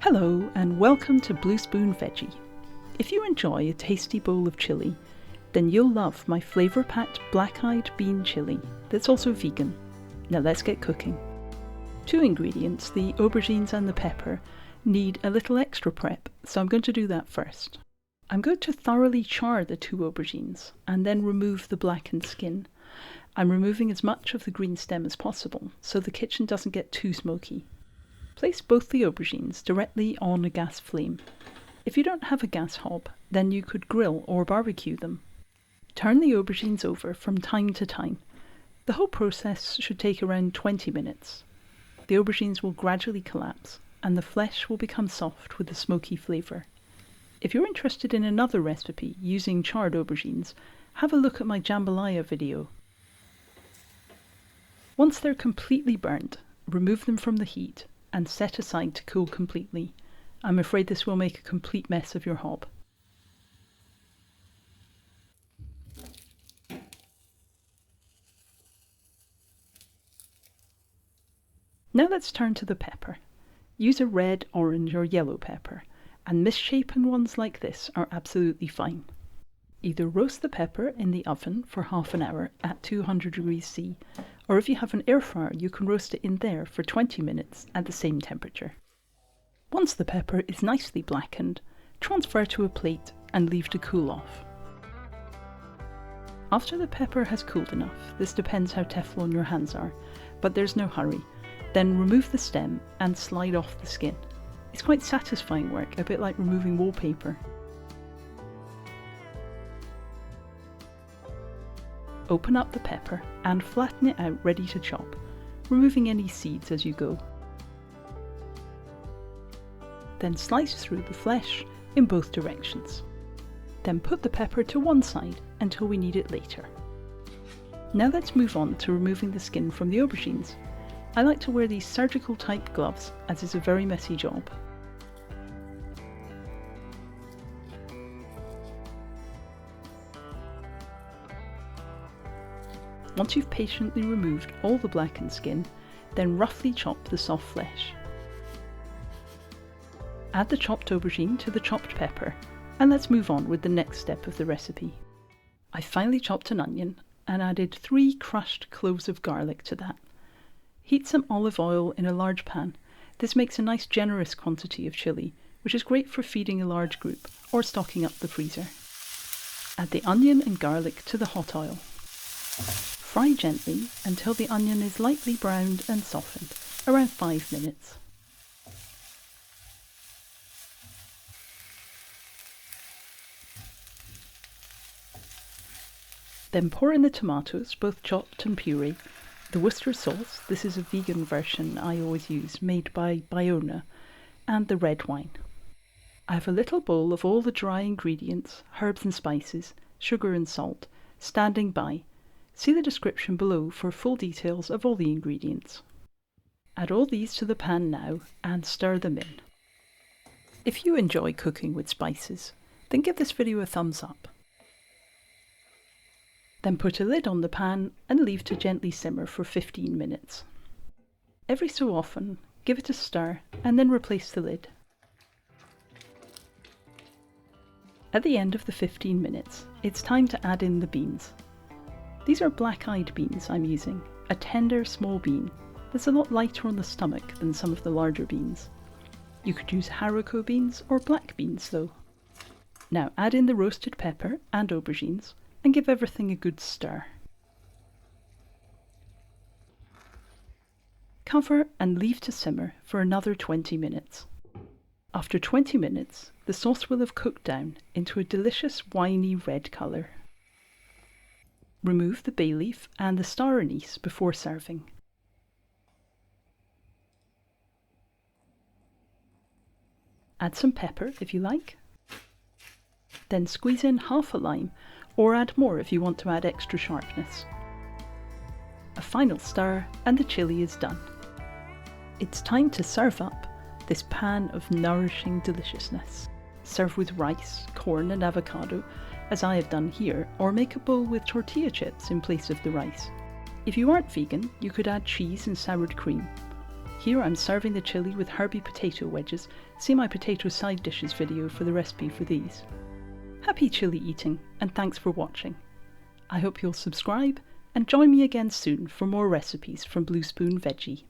Hello and welcome to Blue Spoon Veggie. If you enjoy a tasty bowl of chilli, then you'll love my flavour-packed black-eyed bean chilli that's also vegan. Now let's get cooking. 2 ingredients, the aubergines and the pepper, need a little extra prep, so I'm going to do that first. I'm going to thoroughly char the 2 aubergines and then remove the blackened skin. I'm removing as much of the green stem as possible so the kitchen doesn't get too smoky. Place both the aubergines directly on a gas flame. If you don't have a gas hob, then you could grill or barbecue them. Turn the aubergines over from time to time. The whole process should take around 20 minutes. The aubergines will gradually collapse and the flesh will become soft with a smoky flavour. If you're interested in another recipe using charred aubergines, have a look at my jambalaya video. Once they're completely burnt, remove them from the heat and set aside to cool completely. I'm afraid this will make a complete mess of your hob. Now let's turn to the pepper. Use a red, orange or yellow pepper, and misshapen ones like this are absolutely fine. Either roast the pepper in the oven for half an hour at 200 degrees C, or if you have an air fryer you can roast it in there for 20 minutes at the same temperature. Once the pepper is nicely blackened, transfer to a plate and leave to cool off. After the pepper has cooled enough, this depends how Teflon your hands are, but there's no hurry, then remove the stem and slide off the skin. It's quite satisfying work, a bit like removing wallpaper. Open up the pepper and flatten it out ready to chop, removing any seeds as you go. Then slice through the flesh in both directions. Then put the pepper to one side until we need it later. Now let's move on to removing the skin from the aubergines. I like to wear these surgical type gloves as it's a very messy job. Once you've patiently removed all the blackened skin, then roughly chop the soft flesh. Add the chopped aubergine to the chopped pepper, and let's move on with the next step of the recipe. I finely chopped an onion and added 3 crushed cloves of garlic to that. Heat some olive oil in a large pan. This makes a nice generous quantity of chilli, which is great for feeding a large group or stocking up the freezer. Add the onion and garlic to the hot oil. Fry gently until the onion is lightly browned and softened, around 5 minutes. Then pour in the tomatoes, both chopped and puree, the Worcester sauce, this is a vegan version I always use, made by Biona, and the red wine. I have a little bowl of all the dry ingredients, herbs and spices, sugar and salt, standing by. See the description below for full details of all the ingredients. Add all these to the pan now and stir them in. If you enjoy cooking with spices, then give this video a thumbs up. Then put a lid on the pan and leave to gently simmer for 15 minutes. Every so often, give it a stir and then replace the lid. At the end of the 15 minutes, it's time to add in the beans. These are black-eyed beans I'm using, a tender small bean that's a lot lighter on the stomach than some of the larger beans. You could use haricot beans or black beans though. Now add in the roasted pepper and aubergines and give everything a good stir. Cover and leave to simmer for another 20 minutes. After 20 minutes, the sauce will have cooked down into a delicious winey red colour. Remove the bay leaf and the star anise before serving. Add some pepper if you like. Then squeeze in half a lime, or add more if you want to add extra sharpness. A final stir and the chilli is done. It's time to serve up this pan of nourishing deliciousness. Serve with rice, corn and avocado, as I have done here, or make a bowl with tortilla chips in place of the rice. If you aren't vegan, you could add cheese and sour cream. Here I'm serving the chilli with herby potato wedges. See my potato side dishes video for the recipe for these. Happy chilli eating, and thanks for watching. I hope you'll subscribe and join me again soon for more recipes from Blue Spoon Veggie.